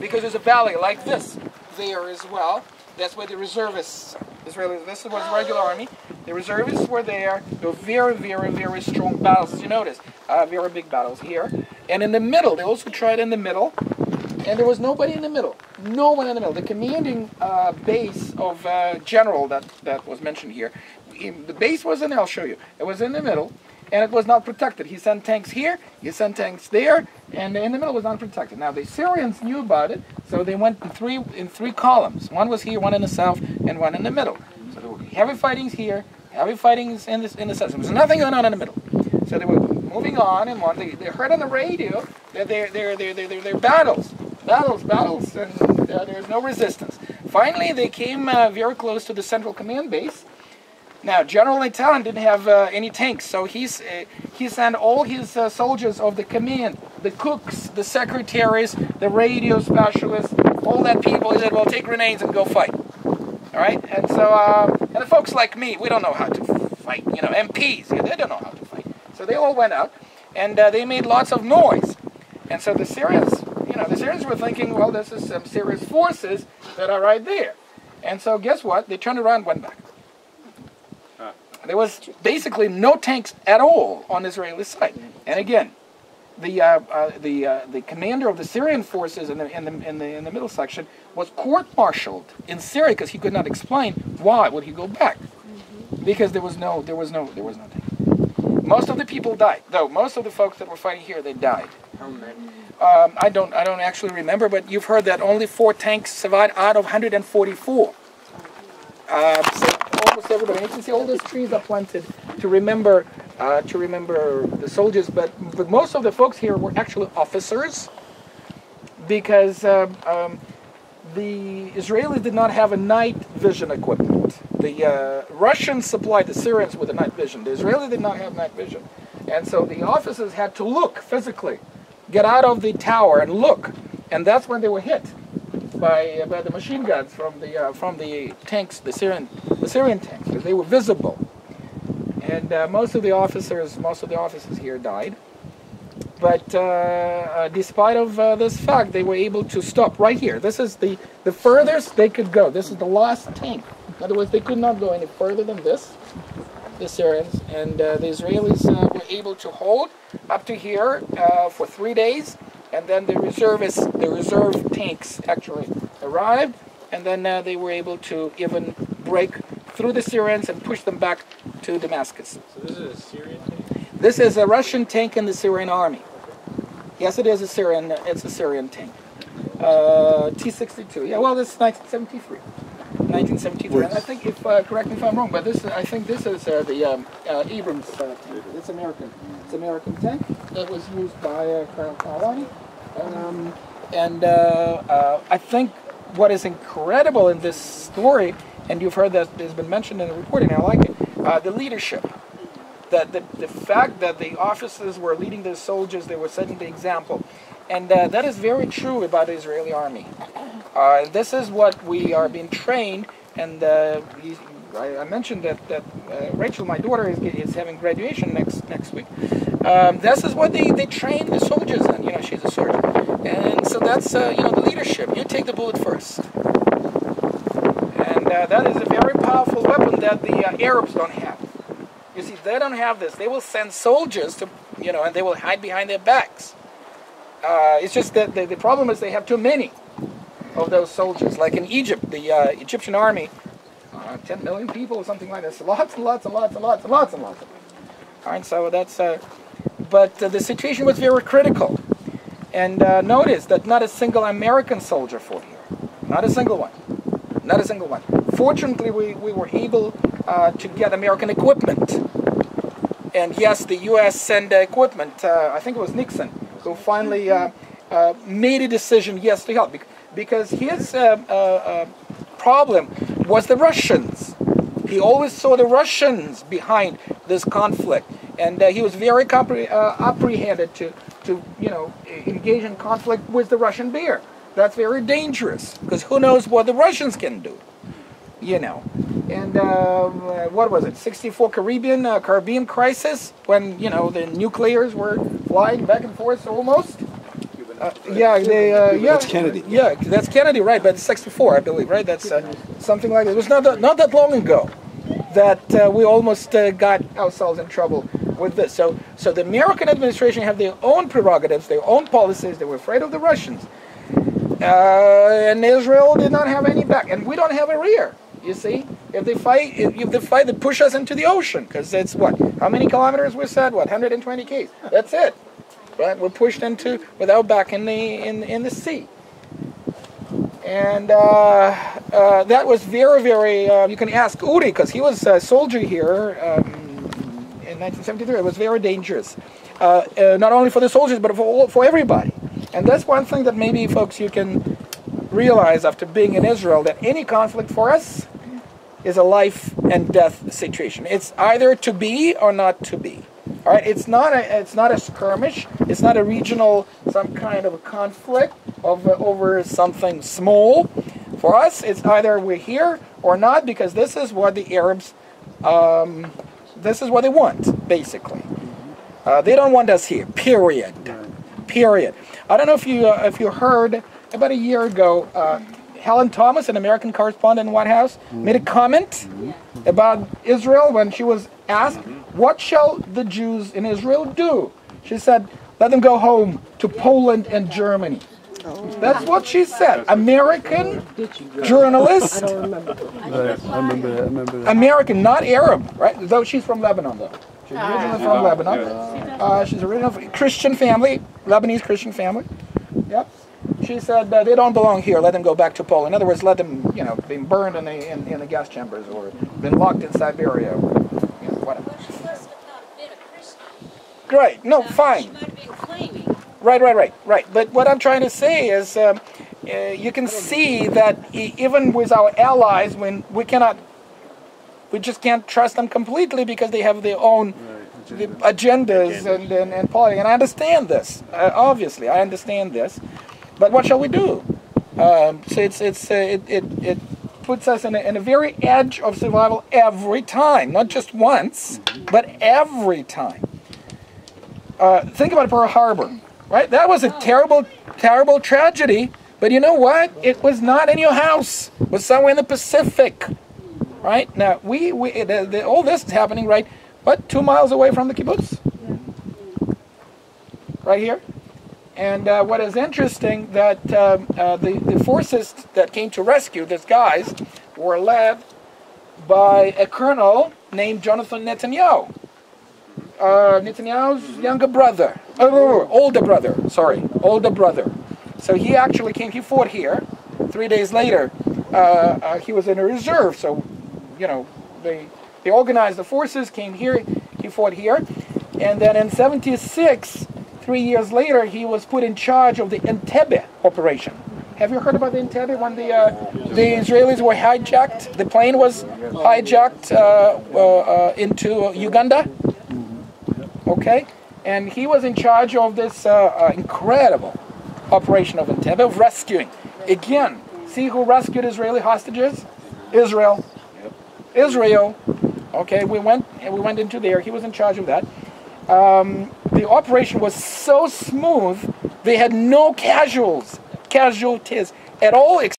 because there's a valley like this there as well. That's where the reservists, Israelis, this was regular army. The reservists were there. There were very, very, very strong battles, as you notice. Very big battles here. And in the middle, they also tried in the middle. And there was nobody in the middle. No one in the middle. The commanding base of general that was mentioned here, the base wasn't, I'll show you. It was in the middle, and it was not protected. He sent tanks here, he sent tanks there, and in the middle was not protected. Now the Syrians knew about it, so they went in three columns. One was here, one in the south, and one in the middle. So there were heavy fightings here, heavy fightings in the south. There was nothing going on in the middle. So they were moving on, and they heard on the radio that they're battles, and there's no resistance. Finally, they came very close to the central command base. Now, General Natan didn't have any tanks, so he sent all his soldiers of the command, the cooks, the secretaries, the radio specialists, all that people. He said, well, take grenades and go fight. All right? And so, and the folks like me, we don't know how to fight. You know, MPs, they don't know how to fight. So they all went out, and they made lots of noise. And so the Syrians were thinking, well, this is some serious forces that are right there. And so guess what? They turned around and went back. There was basically no tanks at all on the Israeli side. And again, the commander of the Syrian forces in the middle section was court-martialed in Syria because he could not explain why would he go back, because there was no tank. Most of the people died, though. Most of the folks that were fighting here, they died. How many? I don't actually remember, but you've heard that only 4 tanks survived out of 144. So almost everybody. And you can see all those trees are planted to remember the soldiers. But most of the folks here were actually officers, because the Israelis did not have a night vision equipment. The Russians supplied the Syrians with a night vision. The Israelis did not have night vision, and so the officers had to look physically, get out of the tower and look, and that's when they were hit by the machine guns from the tanks, the Syrian tanks, because they were visible. And most of the officers here died. But despite of this fact, they were able to stop right here. This is the furthest they could go. This is the last tank. In other words, they could not go any further than this, the Syrians. And the Israelis were able to hold up to here for 3 days. And then the reserve tanks actually arrived. And then they were able to even break through the Syrians and push them back to Damascus. So this is a Syrian tank? This is a Russian tank in the Syrian army. Yes, it is a Syrian. It's a Syrian tank. T-62. Yeah, well, this is 1973. 1973. And I think, if correct me if I'm wrong, but I think this is the Abrams tank. It's American. It's an American tank that was used by Colonel Kalani. I think what is incredible in this story, and you've heard that it's been mentioned in the reporting, I like it, the leadership. The fact that the officers were leading the soldiers, they were setting the example. And that is very true about the Israeli army. This is what we are being trained, and I mentioned that Rachel, my daughter, is having graduation next week. This is what they train the soldiers in. You know, she's a soldier. And so that's, the leadership. You take the bullet first. And that is a very powerful weapon that the Arabs don't have. You see, they don't have this. They will send soldiers to, and they will hide behind their backs. It's just that the problem is they have too many of those soldiers. Like in Egypt, the Egyptian army, 10 million people or something like this. Lots and lots and lots and lots and lots and lots. All right, so that's... but the situation was very critical. And notice that not a single American soldier fought here. Not a single one. Not a single one. Fortunately, we were able to get American equipment. And yes, the U.S. sent equipment. I think it was Nixon who finally made a decision, yes, to help. Because his problem was the Russians. He always saw the Russians behind this conflict. And he was very apprehended to engage in conflict with the Russian bear. That's very dangerous, because who knows what the Russians can do, And what was it, 64 Caribbean crisis, when, the nuclears were flying back and forth almost? Yeah, That's Kennedy. Yeah, that's Kennedy, right? But it's 64, I believe, right? That's something like that. It was not that long ago that we almost got ourselves in trouble with this. So the American administration have their own prerogatives, their own policies. They were afraid of the Russians, and Israel did not have any back, and we don't have a rear. You see, if they fight, they push us into the ocean, because it's what? How many kilometers we said? What? 120 k's. That's it. Right? We're pushed into without back in the sea. And that was very, very. You can ask Uri, because he was a soldier here in 1973. It was very dangerous, not only for the soldiers but for everybody. And that's one thing that maybe, folks, you can realize after being in Israel, that any conflict for us is a life and death situation. It's either to be or not to be. All right, it's not a skirmish. It's not a regional, some kind of a conflict over something small. For us, it's either we're here or not, because this is what the Arabs, this is what they want, basically. They don't want us here. Period. Period. I don't know if you heard about a year ago. Helen Thomas, an American correspondent in White House, made a comment about Israel when she was asked, what shall the Jews in Israel do? She said, let them go home to Poland and Germany. That's what she said. American journalist. I remember that. American, not Arab, right? Though she's from Lebanon, though. She's originally from Lebanon. She's originally Christian family, Lebanese Christian family. Yep. She said they don't belong here. Let them go back to Poland. In other words, let them, be burned in the gas chambers, or been locked in Siberia, or whatever. Right. No, fine. Right. But what I'm trying to say is, you can see that even with our allies, when we just can't trust them completely, because they have their own agendas and politics. And I understand this. Obviously, I understand this. But what shall we do? So it puts us in a very edge of survival every time, not just once, but every time. Think about Pearl Harbor, right? That was a terrible, terrible tragedy. But you know what? It was not in your house. It was somewhere in the Pacific, right? Now all this is happening, right? What, 2 miles away from the kibbutz, right here. And what is interesting, that the forces that came to rescue these guys were led by a colonel named Jonathan Netanyahu. Netanyahu's older brother. So he actually came, he fought here. 3 days later, he was in a reserve. So, they organized the forces, came here, he fought here. And then in 76, 3 years later, he was put in charge of the Entebbe operation. Have you heard about the Entebbe, when the Israelis were hijacked? The plane was hijacked into Uganda. Okay, and he was in charge of this incredible operation of Entebbe, of rescuing. Again, see who rescued Israeli hostages? Israel. Israel. Okay, we went into there. He was in charge of that. The operation was so smooth, they had no casualties at all.